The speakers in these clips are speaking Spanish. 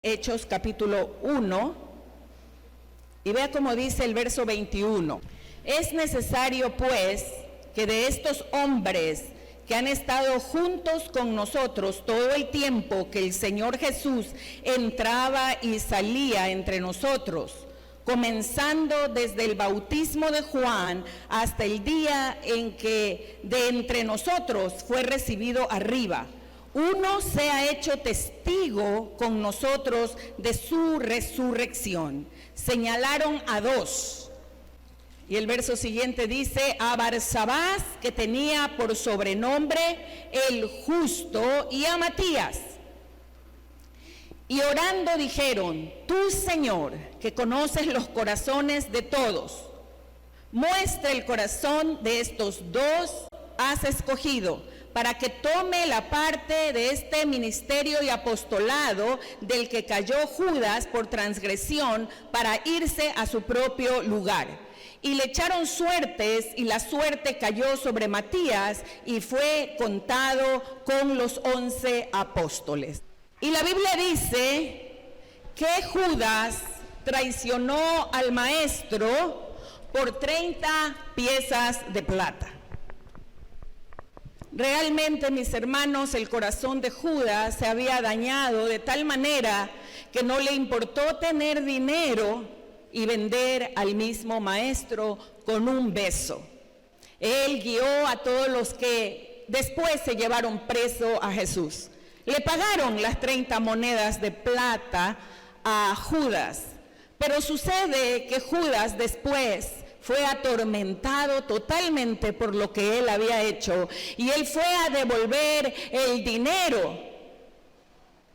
Hechos capítulo 1, y vea cómo dice el verso 21. Es necesario pues que de estos hombres que han estado juntos con nosotros todo el tiempo que el Señor Jesús entraba y salía entre nosotros, comenzando desde el bautismo de Juan hasta el día en que de entre nosotros fue recibido arriba, uno sea hecho testigo con nosotros de su resurrección. Señalaron a dos. Y el verso siguiente dice: a Barsabás, que tenía por sobrenombre el Justo, y a Matías. Y orando dijeron: tú, Señor, que conoces los corazones de todos, muestra el corazón de estos dos has escogido, para que tome la parte de este ministerio y apostolado del que cayó Judas por transgresión, para irse a su propio lugar. Y le echaron suertes, y la suerte cayó sobre Matías, y fue contado con los 11 apóstoles. Y la Biblia dice que Judas traicionó al maestro por 30 piezas de plata. Realmente, mis hermanos, el corazón de Judas se había dañado de tal manera que no le importó tener dinero y vender al mismo maestro con un beso. Él guió a todos los que después se llevaron preso a Jesús. Le pagaron las 30 monedas de plata a Judas, pero sucede que Judas después fue atormentado totalmente por lo que él había hecho, y él fue a devolver el dinero,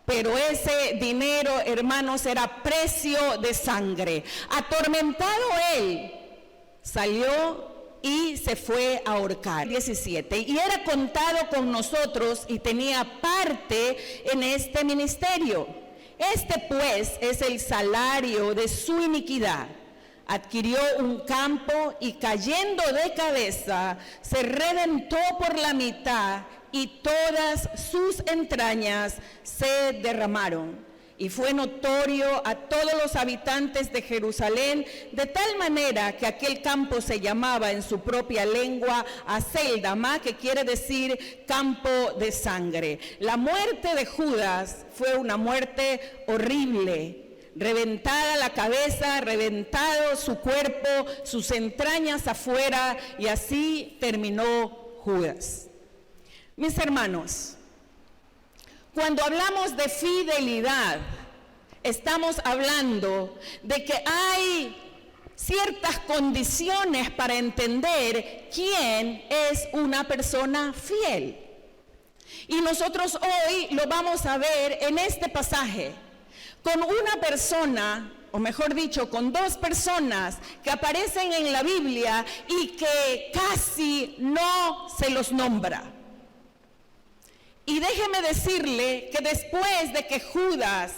pero ese dinero, hermanos, era precio de sangre. Atormentado él, salió y se fue a ahorcar. 17. Y era contado con nosotros y tenía parte en este ministerio. Este pues es el salario de su iniquidad. Adquirió un campo y, cayendo de cabeza, se reventó por la mitad, y todas sus entrañas se derramaron. Y fue notorio a todos los habitantes de Jerusalén, de tal manera que aquel campo se llamaba en su propia lengua Aceldama, que quiere decir campo de sangre. La muerte de Judas fue una muerte horrible. Reventada la cabeza, reventado su cuerpo, sus entrañas afuera, y así terminó Judas. Mis hermanos, cuando hablamos de fidelidad, estamos hablando de que hay ciertas condiciones para entender quién es una persona fiel. Y nosotros hoy lo vamos a ver en este pasaje, con una persona, o mejor dicho, con dos personas que aparecen en la Biblia y que casi no se los nombra. Y déjeme decirle que después de que Judas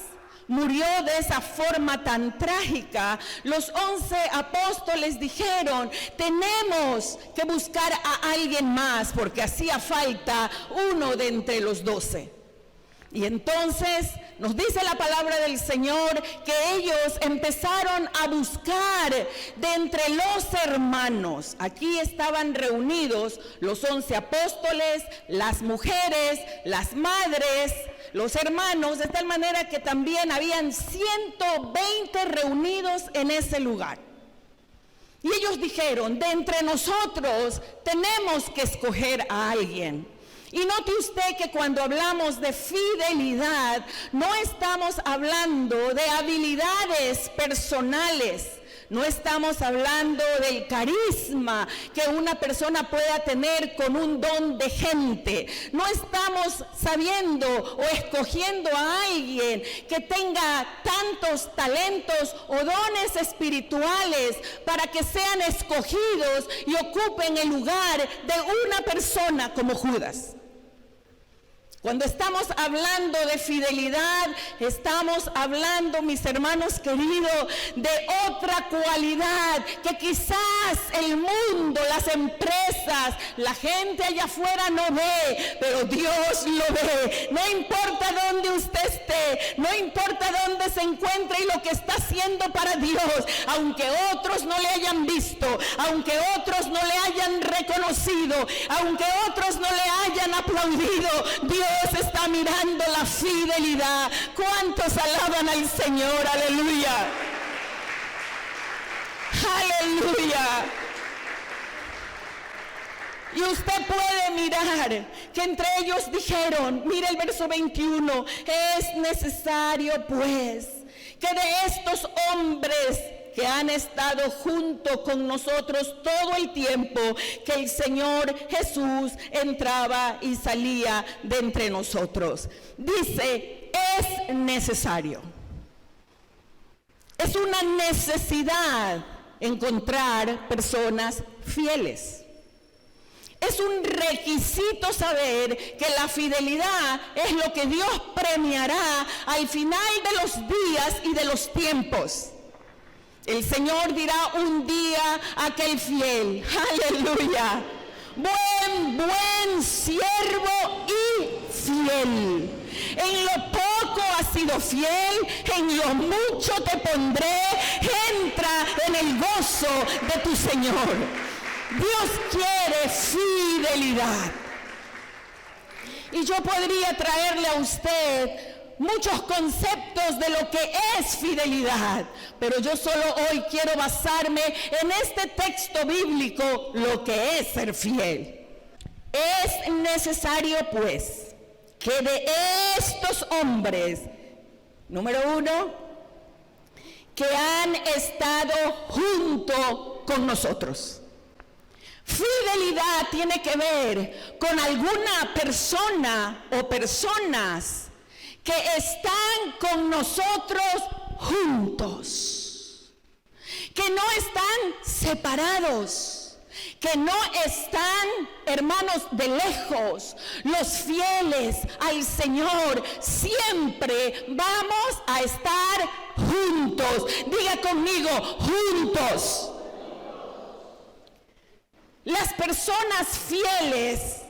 murió de esa forma tan trágica, los 11 apóstoles dijeron: tenemos que buscar a alguien más, porque hacía falta uno de entre los 12. Y entonces nos dice la palabra del Señor que ellos empezaron a buscar de entre los hermanos. Aquí estaban reunidos los 11 apóstoles, las mujeres, las madres, los hermanos, de tal manera que también habían 120 reunidos en ese lugar. Y ellos dijeron: de entre nosotros tenemos que escoger a alguien. Y note usted que cuando hablamos de fidelidad, no estamos hablando de habilidades personales, no estamos hablando del carisma que una persona pueda tener con un don de gente. No estamos sabiendo o escogiendo a alguien que tenga tantos talentos o dones espirituales para que sean escogidos y ocupen el lugar de una persona como Judas. Cuando estamos hablando de fidelidad, estamos hablando, mis hermanos queridos, de otra cualidad que quizás el mundo, las empresas, la gente allá afuera no ve, pero Dios lo ve. No importa dónde usted esté, no importa dónde se encuentre y lo que está haciendo para Dios, aunque otros no le hayan visto, aunque otros no le hayan reconocido, aunque otros no le hayan aplaudido, Dios está mirando la fidelidad. ¿Cuántos alaban al Señor? Aleluya. Aleluya. Y usted puede mirar que entre ellos dijeron, mire el verso 21, es necesario pues que de estos hombres que han estado junto con nosotros todo el tiempo que el Señor Jesús entraba y salía de entre nosotros. Dice, es necesario. Es una necesidad encontrar personas fieles. Es un requisito saber que la fidelidad es lo que Dios premiará al final de los días y de los tiempos. El Señor dirá un día a aquel fiel, aleluya, buen siervo y fiel. En lo poco has sido fiel, en lo mucho te pondré, entra en el gozo de tu Señor. Dios quiere fidelidad. Y yo podría traerle a usted muchos conceptos de lo que es fidelidad, pero yo solo hoy quiero basarme en este texto bíblico, lo que es ser fiel. Es necesario pues que de estos hombres, número uno, que han estado junto con nosotros. Fidelidad tiene que ver con alguna persona o personas que están con nosotros juntos, que no están separados, que no están, hermanos, de lejos. Los fieles al Señor siempre vamos a estar juntos. Diga conmigo, juntos. Las personas fieles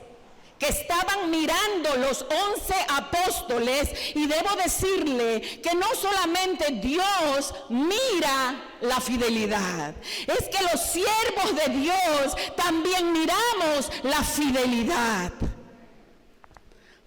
que estaban mirando los 11 apóstoles, y debo decirle que no solamente Dios mira la fidelidad, es que los siervos de Dios también miramos la fidelidad.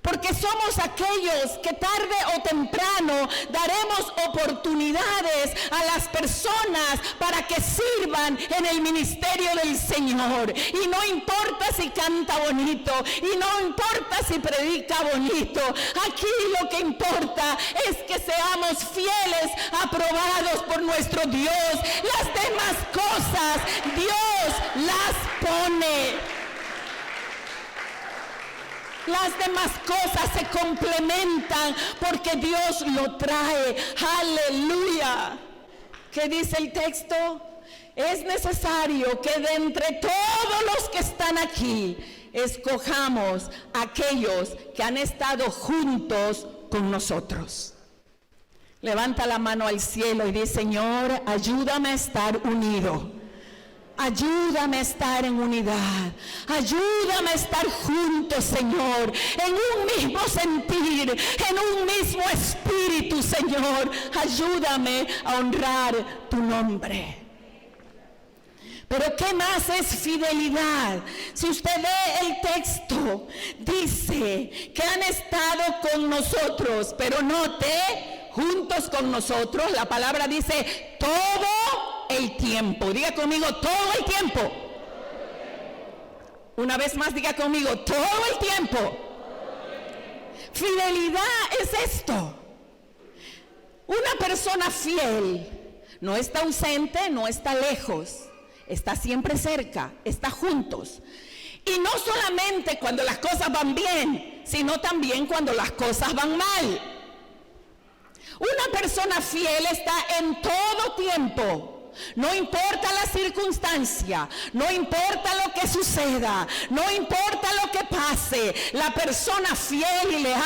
Porque somos aquellos que tarde o temprano daremos oportunidades a las personas para que sirvan en el ministerio del Señor. Y no importa si canta bonito, y no importa si predica bonito. Aquí lo que importa es que seamos fieles, aprobados por nuestro Dios. Las demás cosas Dios las pone. Las demás cosas se complementan porque Dios lo trae. Aleluya. ¿Qué dice el texto? Es necesario que de entre todos los que están aquí, escojamos aquellos que han estado juntos con nosotros. Levanta la mano al cielo y dice, Señor, ayúdame a estar unido. Ayúdame a estar en unidad, ayúdame a estar juntos, Señor, en un mismo sentir, en un mismo espíritu, Señor. Ayúdame a honrar tu nombre. Pero ¿qué más es fidelidad? Si usted ve el texto, dice que han estado con nosotros, pero note, juntos con nosotros, la palabra dice todo el tiempo. Diga conmigo, todo el tiempo. Una vez más, diga conmigo, todo el tiempo. Fidelidad es esto. Una persona fiel no está ausente, no está lejos, está siempre cerca, está juntos. Y no solamente cuando las cosas van bien, sino también cuando las cosas van mal. Una persona fiel está en todo tiempo No importa la circunstancia, no importa lo que suceda, no importa lo que pase, la persona fiel y leal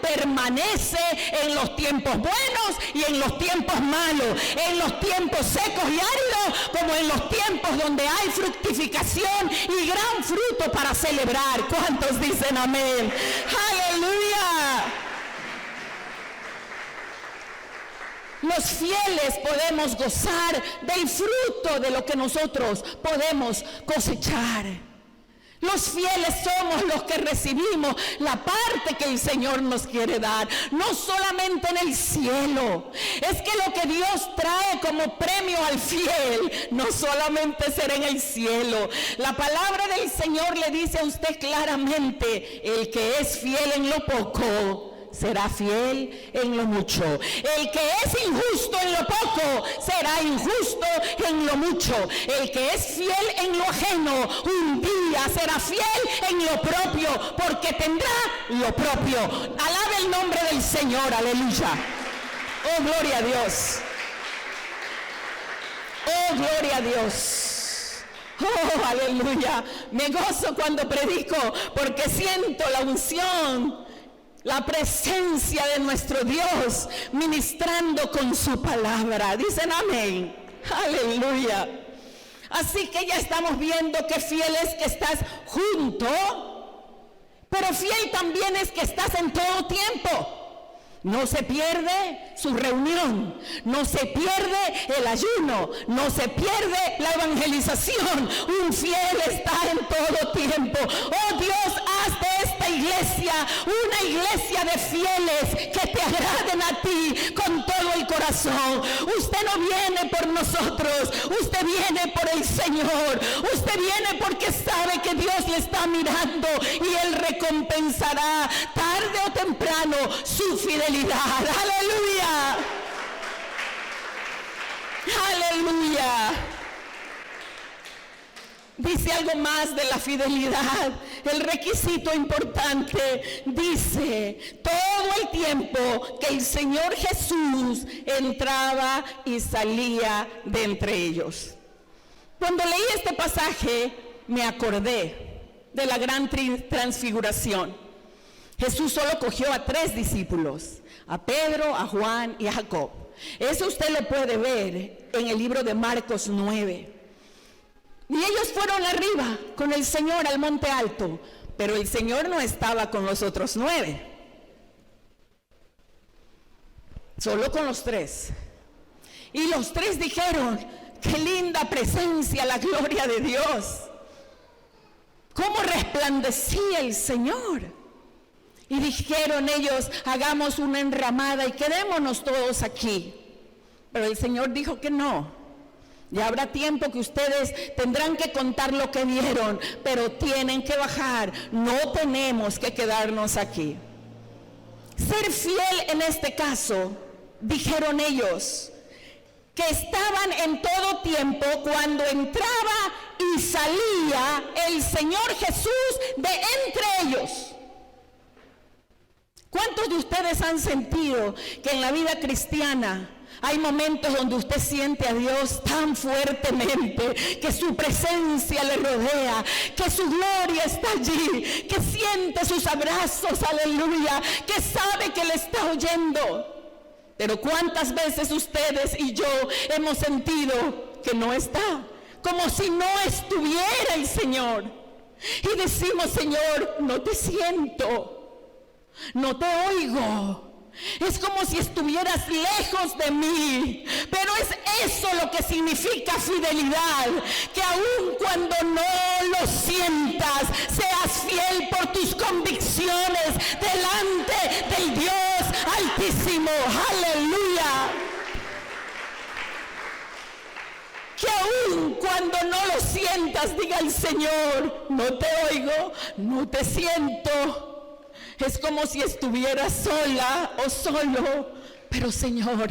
permanece en los tiempos buenos y en los tiempos malos, en los tiempos secos y áridos, como en los tiempos donde hay fructificación y gran fruto para celebrar. ¿Cuántos dicen amén? ¡Aleluya! Los fieles podemos gozar del fruto de lo que nosotros podemos cosechar. Los fieles somos los que recibimos la parte que el Señor nos quiere dar, no solamente en el cielo. Es que lo que Dios trae como premio al fiel no solamente será en el cielo. La palabra del Señor le dice a usted claramente: el que es fiel en lo poco será fiel en lo mucho. El que es injusto en lo poco será injusto en lo mucho. El que es fiel en lo ajeno un día será fiel en lo propio, porque tendrá lo propio. Alabe el nombre del Señor, aleluya. Oh, gloria a Dios. Oh, gloria a Dios. Oh, aleluya. Me gozo cuando predico, porque siento la unción, la presencia de nuestro Dios ministrando con su palabra. Dicen amén. Aleluya. Así que ya estamos viendo que fiel es que estás junto, pero fiel también es que estás en todo tiempo. No se pierde su reunión, no se pierde el ayuno, no se pierde la evangelización. Un fiel está en todo tiempo. Oh Dios, haz de esta iglesia una iglesia de fieles que te agraden a ti con todo el corazón. Usted no viene por nosotros, usted viene por el Señor. Usted viene porque sabe que Dios le está mirando y Él recompensará tarde o temprano su fidelidad. Aleluya. Aleluya. Dice algo más de la fidelidad. El requisito importante dice: todo el tiempo que el Señor Jesús entraba y salía de entre ellos. Cuando leí este pasaje me acordé de la gran transfiguración. Jesús solo cogió a 3 discípulos, a Pedro, a Juan y a Jacob. Eso usted lo puede ver en el libro de Marcos 9. Y ellos fueron arriba con el Señor al monte alto, pero el Señor no estaba con los otros 9, solo con los 3. Y los 3 dijeron: qué linda presencia, la gloria de Dios. Cómo resplandecía el Señor. Y dijeron ellos: hagamos una enramada y quedémonos todos aquí. Pero el Señor dijo que no. Ya habrá tiempo que ustedes tendrán que contar lo que vieron, pero tienen que bajar. No tenemos que quedarnos aquí. Ser fiel en este caso, dijeron ellos, que estaban en todo tiempo cuando entraba y salía el Señor Jesús de entre ellos. ¿Cuántos de ustedes han sentido que en la vida cristiana hay momentos donde usted siente a Dios tan fuertemente, que su presencia le rodea, que su gloria está allí, que siente sus abrazos, aleluya, que sabe que le está oyendo? Pero ¿cuántas veces ustedes y yo hemos sentido que no está? Como si no estuviera el Señor. Y decimos: Señor, no te siento, no te oigo. Es como si estuvieras lejos de mí. Pero es eso lo que significa fidelidad, que aun cuando no lo sientas, seas fiel por tus convicciones delante del Dios Altísimo. Aleluya. Que aun cuando no lo sientas, diga el Señor: no te oigo, no te siento. Es como si estuviera sola o solo, pero Señor,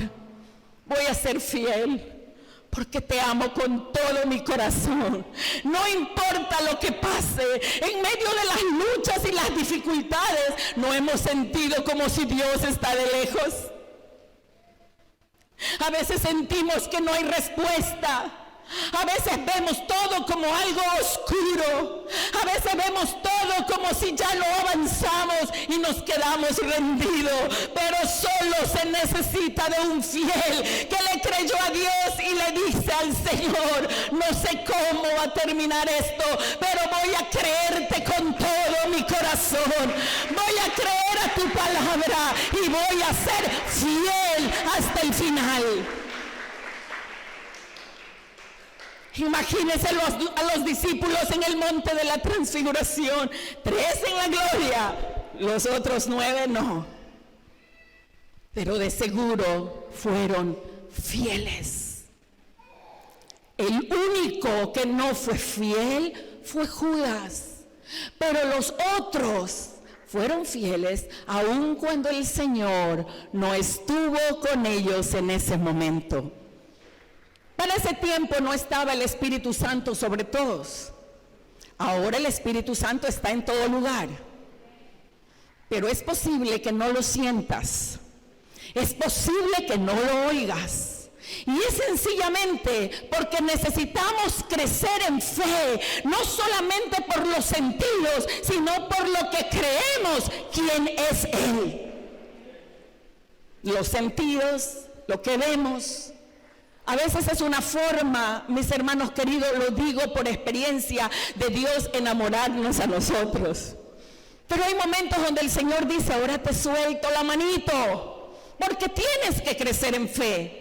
voy a ser fiel porque te amo con todo mi corazón. No importa lo que pase, en medio de las luchas y las dificultades, no hemos sentido como si Dios está de lejos. A veces sentimos que no hay respuesta. A veces vemos todo como algo oscuro. A veces vemos todo como si ya no avanzamos y nos quedamos rendidos. Pero solo se necesita de un fiel que le creyó a Dios y le dice al Señor: no sé cómo va a terminar esto, pero voy a creerte con todo mi corazón. Voy a creer a tu palabra y voy a ser fiel hasta el final. Imagínense a los discípulos en el monte de la transfiguración, 3 en la gloria, los otros 9 no. Pero de seguro fueron fieles. El único que no fue fiel fue Judas, pero los otros fueron fieles aun cuando el Señor no estuvo con ellos en ese momento. Para ese tiempo no estaba el Espíritu Santo sobre todos. Ahora el Espíritu Santo está en todo lugar. Pero es posible que no lo sientas. Es posible que no lo oigas. Y es sencillamente porque necesitamos crecer en fe, no solamente por los sentidos, sino por lo que creemos quién es Él. Los sentidos, lo que vemos, a veces es una forma, mis hermanos queridos, lo digo por experiencia, de Dios enamorarnos a nosotros. Pero hay momentos donde el Señor dice: ahora te suelto la manito, porque tienes que crecer en fe.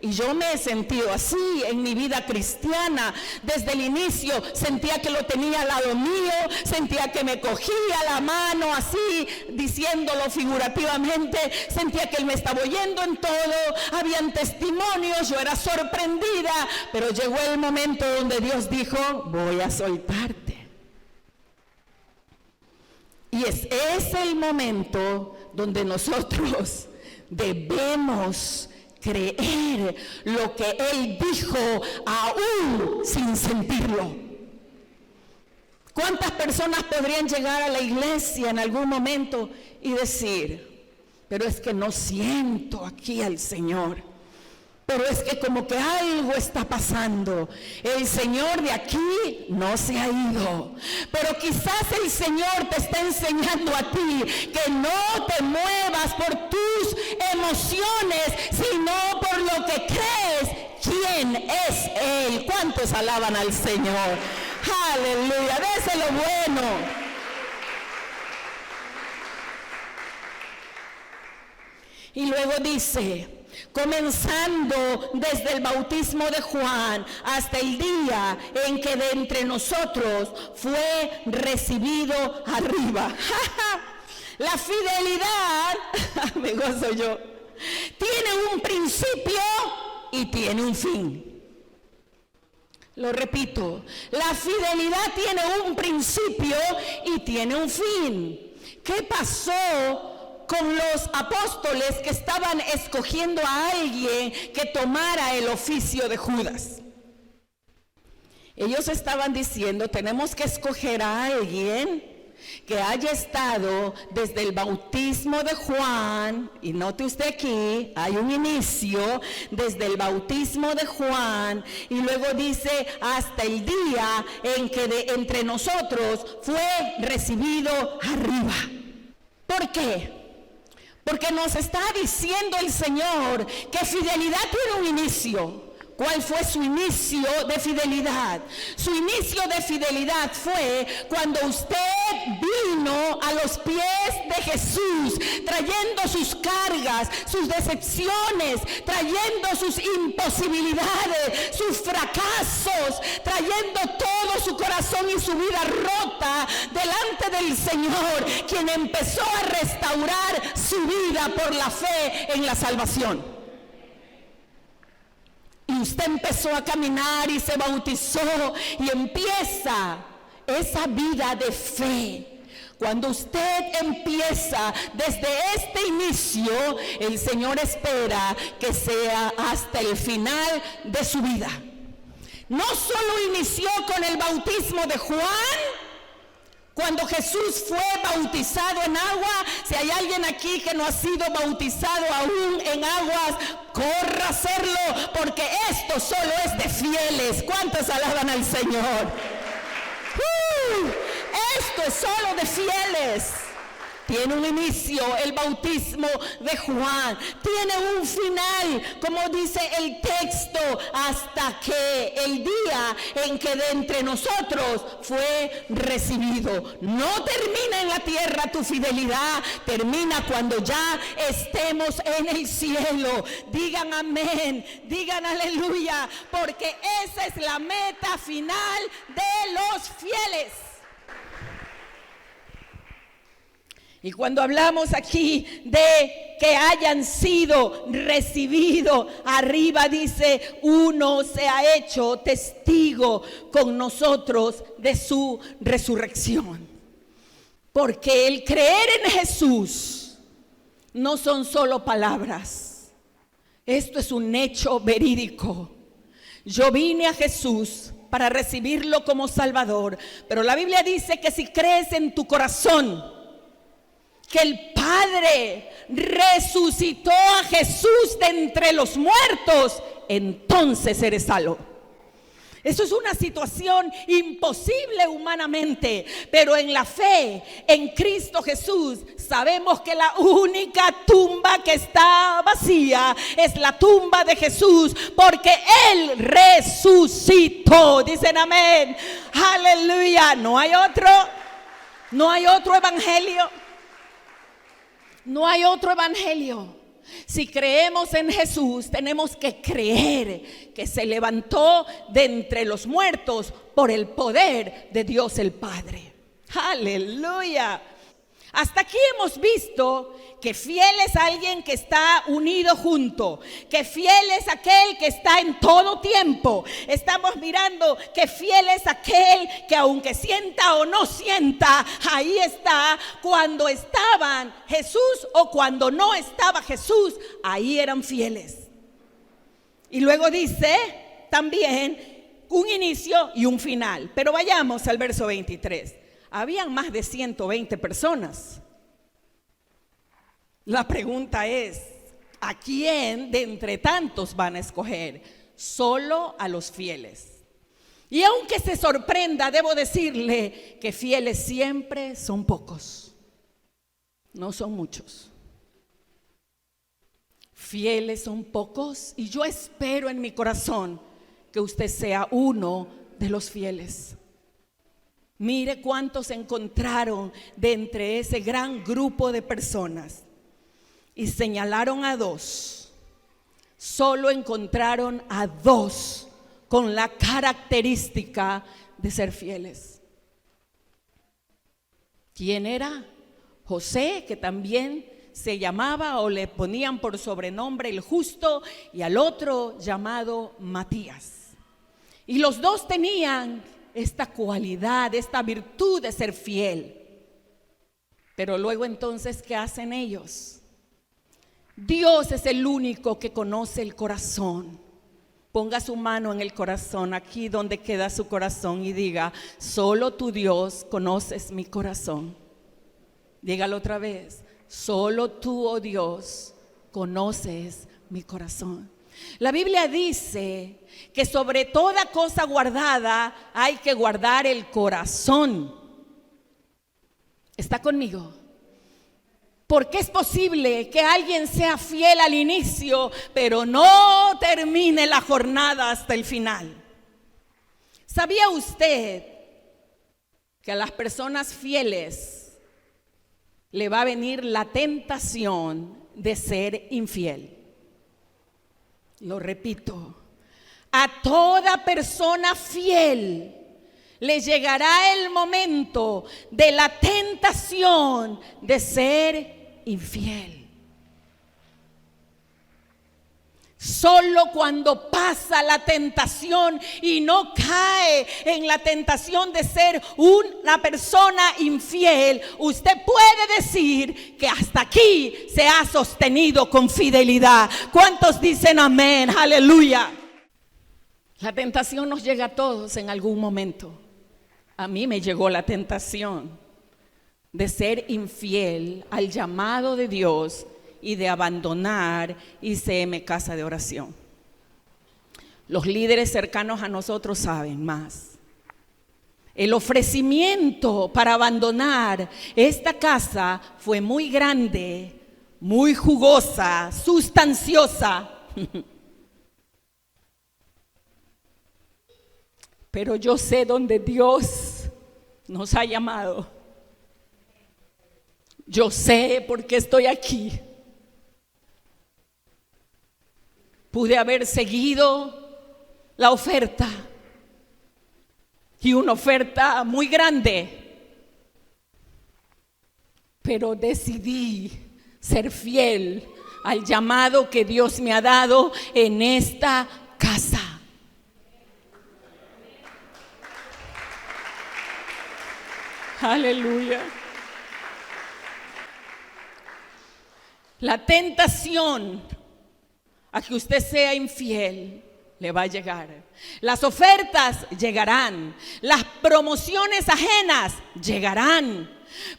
Y yo me he sentido así en mi vida cristiana. Desde el inicio sentía que lo tenía al lado mío, sentía que me cogía la mano así, diciéndolo figurativamente, sentía que Él me estaba oyendo en todo, habían testimonios, yo era sorprendida, pero llegó el momento donde Dios dijo: voy a soltarte. Y es el momento donde nosotros debemos creer lo que Él dijo aún sin sentirlo. ¿Cuántas personas podrían llegar a la iglesia en algún momento y decir: pero es que no siento aquí al Señor? Pero es que como que algo está pasando. El Señor de aquí no se ha ido. Pero quizás el Señor te está enseñando a ti que no te muevas por tus emociones, sino por lo que crees quién es Él. ¿Cuántos alaban al Señor? Aleluya, déselo bueno. Y luego dice: comenzando desde el bautismo de Juan hasta el día en que de entre nosotros fue recibido arriba. La fidelidad, me gozo yo, tiene un principio y tiene un fin. Lo repito, la fidelidad tiene un principio y tiene un fin. ¿Qué pasó con los apóstoles que estaban escogiendo a alguien que tomara el oficio de Judas? Ellos estaban diciendo: tenemos que escoger a alguien que haya estado desde el bautismo de Juan, y note usted aquí, hay un inicio, desde el bautismo de Juan, y luego dice hasta el día en que de entre nosotros fue recibido arriba. ¿Por qué? Porque nos está diciendo el Señor que fidelidad tiene un inicio. ¿Cuál fue su inicio de fidelidad? Su inicio de fidelidad fue cuando usted vino a los pies de Jesús, trayendo sus cargas, sus decepciones, trayendo sus imposibilidades, sus fracasos, trayendo todo su corazón y su vida rota delante del Señor, quien empezó a restaurar su vida por la fe en la salvación. Y usted empezó a caminar y se bautizó y empieza esa vida de fe. Cuando usted empieza desde este inicio, el Señor espera que sea hasta el final de su vida. No solo inició con el bautismo de Juan, Cuando Jesús fue bautizado en agua, si hay alguien aquí que no ha sido bautizado aún en aguas, corra a hacerlo, porque esto solo es de fieles. ¿Cuántos alaban al Señor? Esto es solo de fieles. Tiene un inicio el bautismo de Juan, tiene un final, como dice el texto, hasta que el día en que de entre nosotros fue recibido. No termina en la tierra tu fidelidad, termina cuando ya estemos en el cielo. Digan amén, digan aleluya, porque esa es la meta final de los fieles. Y cuando hablamos aquí de que hayan sido recibidos, arriba dice, uno se ha hecho testigo con nosotros de su resurrección. Porque el creer en Jesús no son solo palabras. Esto es un hecho verídico. Yo vine a Jesús para recibirlo como Salvador, pero la Biblia dice que si crees en tu corazón que el Padre resucitó a Jesús de entre los muertos, entonces eres salvo. Eso es una situación imposible humanamente, pero en la fe en Cristo Jesús sabemos que la única tumba que está vacía es la tumba de Jesús, porque Él resucitó. Dicen amén, aleluya. No hay otro evangelio. No hay otro evangelio. Si creemos en Jesús, tenemos que creer que se levantó de entre los muertos por el poder de Dios el Padre. Aleluya. Hasta aquí hemos visto que fiel es alguien que está unido junto, que fiel es aquel que está en todo tiempo. Estamos mirando que fiel es aquel que aunque sienta o no sienta, ahí está. Cuando estaban Jesús o cuando no estaba Jesús, ahí eran fieles. Y luego dice también un inicio y un final. Pero vayamos al verso 23. Habían más de 120 personas. La pregunta es, ¿a quién de entre tantos van a escoger? Solo a los fieles. Y aunque se sorprenda, debo decirle que fieles siempre son pocos. No son muchos. Fieles son pocos, y yo espero en mi corazón que usted sea uno de los fieles. Mire cuántos se encontraron de entre ese gran grupo de personas y señalaron a dos. Solo encontraron a dos con la característica de ser fieles. ¿Quién era? José, que también se llamaba o le ponían por sobrenombre el justo, y al otro llamado Matías. Y los dos tenían esta cualidad, esta virtud de ser fiel. Pero luego entonces, ¿qué hacen ellos? Dios es el único que conoce el corazón. Ponga su mano en el corazón, aquí donde queda su corazón, y diga, solo tu Dios conoces mi corazón. Dígalo otra vez, solo tú, oh Dios, conoces mi corazón. La Biblia dice que sobre toda cosa guardada hay que guardar el corazón. ¿Está conmigo? Porque es posible que alguien sea fiel al inicio, pero no termine la jornada hasta el final. ¿Sabía usted que a las personas fieles le va a venir la tentación de ser infiel? Lo repito, a toda persona fiel le llegará el momento de la tentación de ser infiel. Solo cuando pasa la tentación y no cae en la tentación de ser una persona infiel, usted puede decir que hasta aquí se ha sostenido con fidelidad. ¿Cuántos dicen amén? Aleluya. La tentación nos llega a todos en algún momento. A mí me llegó la tentación. de ser infiel al llamado de Dios y de abandonar ICM Casa de Oración. Los líderes cercanos a nosotros saben más. El ofrecimiento para abandonar esta casa fue muy grande, muy jugosa, sustanciosa. Pero yo sé dónde Dios nos ha llamado. Yo sé por qué estoy aquí. Pude haber seguido la oferta, y una oferta muy grande, pero decidí ser fiel al llamado que Dios me ha dado en esta casa. Aleluya. La tentación a que usted sea infiel le va a llegar. Las ofertas llegarán. Las promociones ajenas llegarán.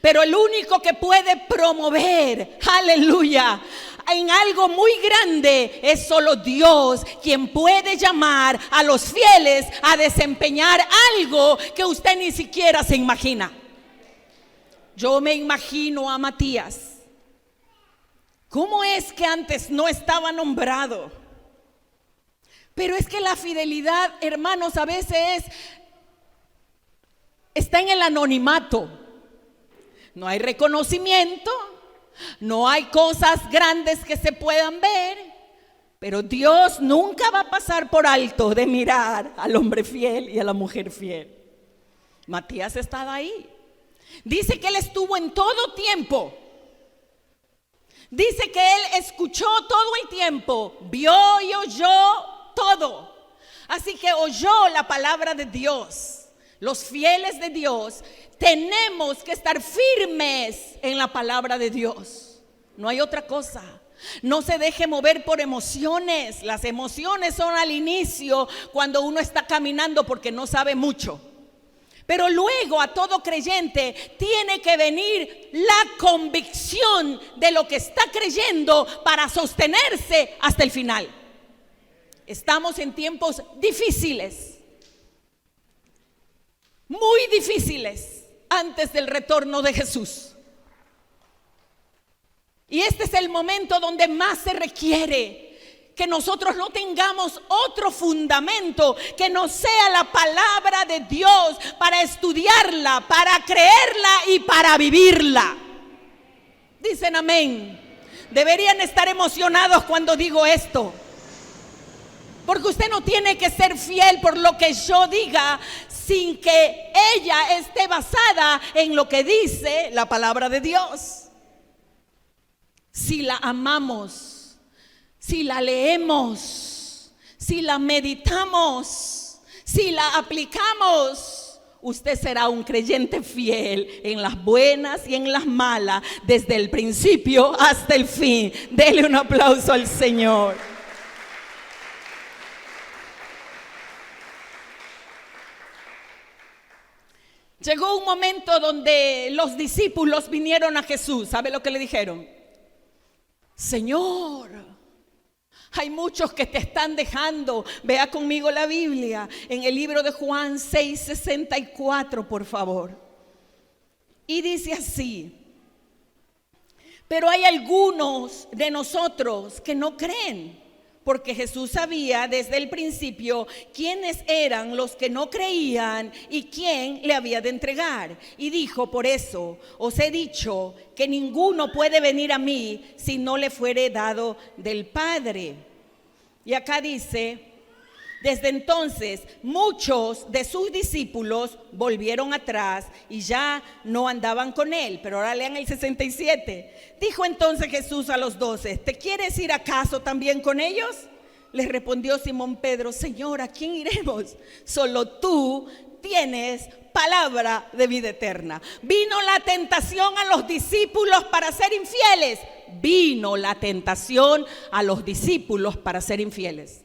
Pero el único que puede promover, aleluya, en algo muy grande es solo Dios, quien puede llamar a los fieles a desempeñar algo que usted ni siquiera se imagina. Yo me imagino a Matías. ¿Cómo es que antes no estaba nombrado? Pero es que la fidelidad, hermanos, a veces está en el anonimato. No hay reconocimiento, no hay cosas grandes que se puedan ver, pero Dios nunca va a pasar por alto de mirar al hombre fiel y a la mujer fiel. Matías estaba ahí. Dice que él estuvo en todo tiempo. Dice que él escuchó todo el tiempo, vio y oyó todo. Así que oyó la palabra de Dios. Los fieles de Dios tenemos que estar firmes en la palabra de Dios. No hay otra cosa. No se deje mover por emociones. Las emociones son al inicio, cuando uno está caminando porque no sabe mucho. Pero luego a todo creyente tiene que venir la convicción de lo que está creyendo para sostenerse hasta el final. Estamos en tiempos difíciles, muy difíciles, antes del retorno de Jesús. Y este es el momento donde más se requiere que nosotros no tengamos otro fundamento que no sea la palabra de Dios, para estudiarla, para creerla y para vivirla. Dicen amén. Deberían estar emocionados cuando digo esto, porque usted no tiene que ser fiel por lo que yo diga sin que ella esté basada en lo que dice la palabra de Dios. Si la amamos, si la leemos, si la meditamos, si la aplicamos, usted será un creyente fiel en las buenas y en las malas, desde el principio hasta el fin. Dele un aplauso al Señor. Llegó un momento donde los discípulos vinieron a Jesús. ¿Sabe lo que le dijeron? Señor, hay muchos que te están dejando. Vea conmigo la Biblia en el libro de Juan 6:64, por favor. Y dice así: pero hay algunos de nosotros que no creen, porque Jesús sabía desde el principio quiénes eran los que no creían y quién le había de entregar. Y dijo: por eso os he dicho que ninguno puede venir a mí si no le fuere dado del Padre. Y acá dice: desde entonces muchos de sus discípulos volvieron atrás y ya no andaban con él. Pero ahora lean el 67. Dijo entonces Jesús a los 12: ¿te quieres ir acaso también con ellos? Les respondió Simón Pedro: Señor, ¿a quién iremos? Solo tú tienes palabra de vida eterna. Vino la tentación a los discípulos para ser infieles. Vino la tentación a los discípulos para ser infieles.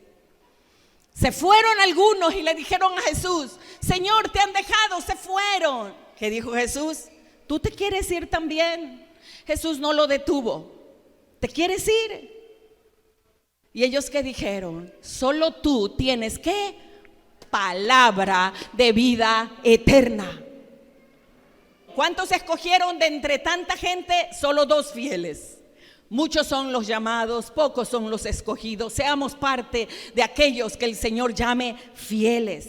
Se fueron algunos y le dijeron a Jesús: Señor, te han dejado. Se fueron. ¿Qué dijo Jesús? ¿tú te quieres ir también? Jesús no lo detuvo. ¿Te quieres ir? Y ellos ¿qué dijeron? Solo tú tienes ¿qué? Palabra de vida eterna. ¿Cuántos escogieron de entre tanta gente? Solo 2 fieles. Muchos son los llamados, pocos son los escogidos. Seamos parte de aquellos que el Señor llame fieles.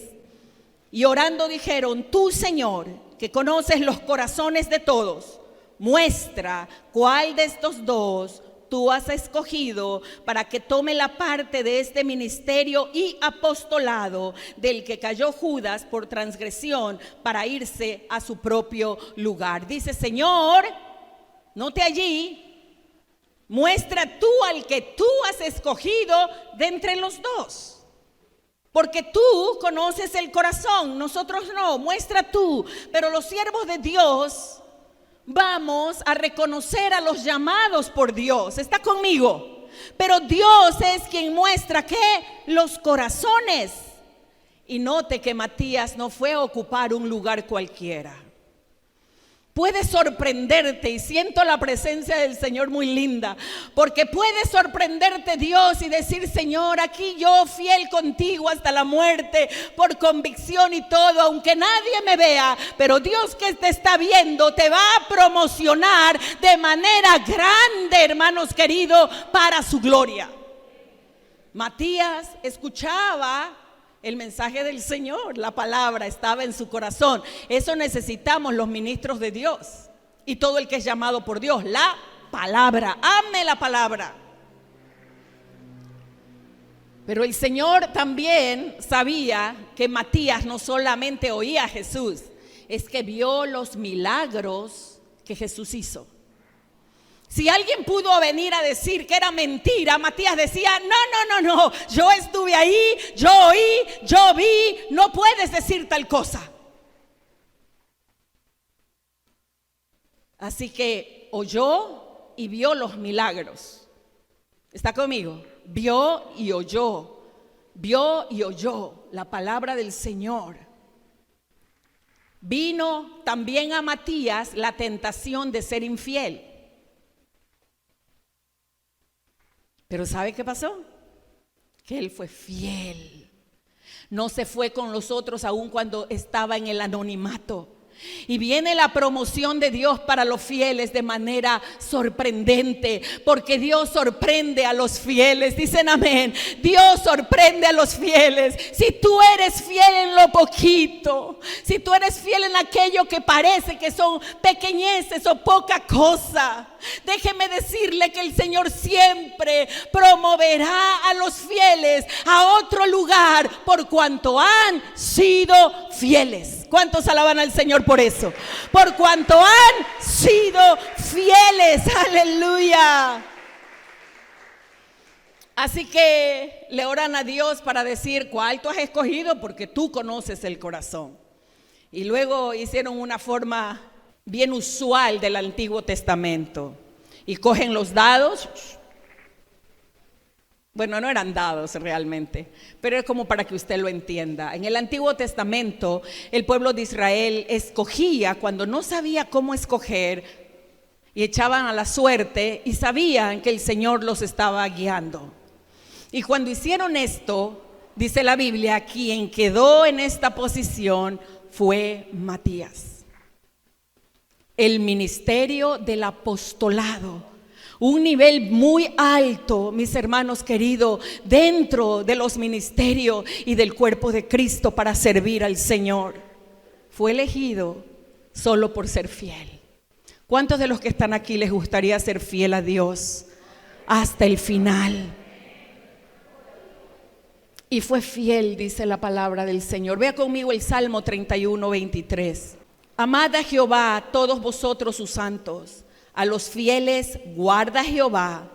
Y orando dijeron: tú, Señor, que conoces los corazones de todos, muestra cuál de estos 2 tú has escogido para que tome la parte de este ministerio y apostolado del que cayó Judas por transgresión para irse a su propio lugar. Dice: Señor, note allí, muestra tú al que tú has escogido de entre los 2. Porque tú conoces el corazón, nosotros no, muestra tú. Pero los siervos de Dios vamos a reconocer a los llamados por Dios. ¿Está conmigo? Pero Dios es quien muestra ¿qué? Los corazones. Y note que Matías no fue a ocupar un lugar cualquiera. Puede sorprenderte, y siento la presencia del Señor muy linda, porque puede sorprenderte Dios y decir: Señor, aquí yo fiel contigo hasta la muerte, por convicción y todo, aunque nadie me vea, pero Dios que te está viendo te va a promocionar de manera grande, hermanos queridos, para su gloria. Matías escuchaba el mensaje del Señor, la palabra estaba en su corazón. Eso necesitamos los ministros de Dios y todo el que es llamado por Dios, la palabra. Ame la palabra. Pero el Señor también sabía que Matías no solamente oía a Jesús, es que vio los milagros que Jesús hizo. Si alguien pudo venir a decir que era mentira, Matías decía: no, yo estuve ahí, yo oí, yo vi, no puedes decir tal cosa. Así que oyó y vio los milagros. ¿Está conmigo? Vio y oyó la palabra del Señor. Vino también a Matías la tentación de ser infiel. Pero ¿sabe qué pasó? Que él fue fiel. No se fue con los otros aun cuando estaba en el anonimato. Y viene la promoción de Dios para los fieles de manera sorprendente, porque Dios sorprende a los fieles. Dicen amén. Dios sorprende a los fieles. Si tú eres fiel en lo poquito, si tú eres fiel en aquello que parece que son pequeñeces o poca cosa, déjeme decirle que el Señor siempre promoverá a los fieles a otro lugar por cuanto han sido fieles. ¿Cuántos alaban al Señor por eso? Por cuanto han sido fieles. Aleluya. Así que le oran a Dios para decir: ¿cuál tú has escogido? Porque tú conoces el corazón. Y luego hicieron una forma bien usual del Antiguo Testamento. Y cogen los dados. Bueno, no eran dados realmente, pero es como para que usted lo entienda. En el Antiguo Testamento, el pueblo de Israel escogía cuando no sabía cómo escoger, y echaban a la suerte y sabían que el Señor los estaba guiando. Y cuando hicieron esto, dice la Biblia, quien quedó en esta posición fue Matías. El ministerio del apostolado. Un nivel muy alto, mis hermanos queridos, dentro de los ministerios y del cuerpo de Cristo para servir al Señor. Fue elegido solo por ser fiel. ¿Cuántos de los que están aquí les gustaría ser fiel a Dios hasta el final? Y fue fiel, dice la palabra del Señor. Vea conmigo el Salmo 31, 23. Amad a Jehová, todos vosotros sus santos. A los fieles guarda Jehová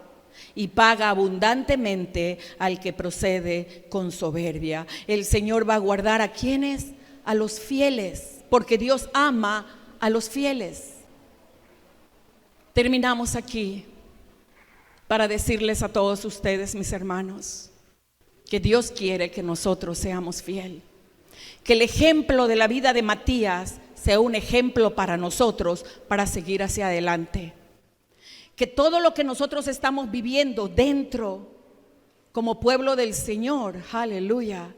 y paga abundantemente al que procede con soberbia. El Señor va a guardar ¿a quiénes? A los fieles, porque Dios ama a los fieles. Terminamos aquí para decirles a todos ustedes, mis hermanos, que Dios quiere que nosotros seamos fieles. Que el ejemplo de la vida de Matías sea un ejemplo para nosotros para seguir hacia adelante. Que todo lo que nosotros estamos viviendo dentro como pueblo del Señor, aleluya,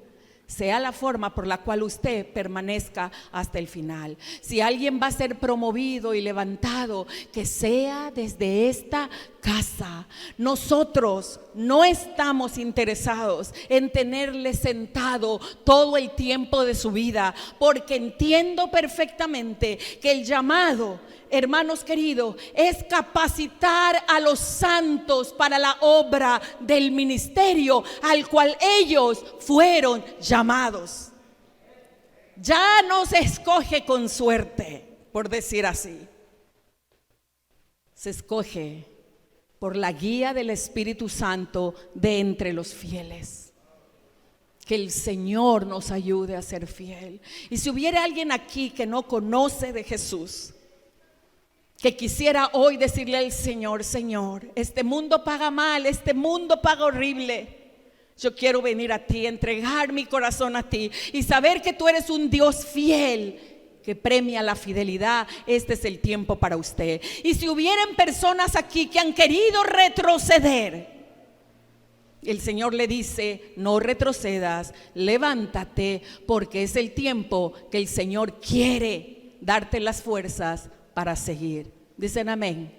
sea la forma por la cual usted permanezca hasta el final. Si alguien va a ser promovido y levantado, que sea desde esta casa. Nosotros no estamos interesados en tenerle sentado todo el tiempo de su vida, porque entiendo perfectamente que el llamado, hermanos queridos, es capacitar a los santos para la obra del ministerio al cual ellos fueron llamados. Ya no se escoge con suerte, por decir así. Se escoge por la guía del Espíritu Santo de entre los fieles. Que el Señor nos ayude a ser fiel. Y si hubiera alguien aquí que no conoce de Jesús, que quisiera hoy decirle al Señor: Señor, este mundo paga mal, este mundo paga horrible. Yo quiero venir a ti, entregar mi corazón a ti y saber que tú eres un Dios fiel que premia la fidelidad. Este es el tiempo para usted. Y si hubieran personas aquí que han querido retroceder, el Señor le dice: no retrocedas, levántate, porque es el tiempo que el Señor quiere darte las fuerzas para seguir. Dicen amén.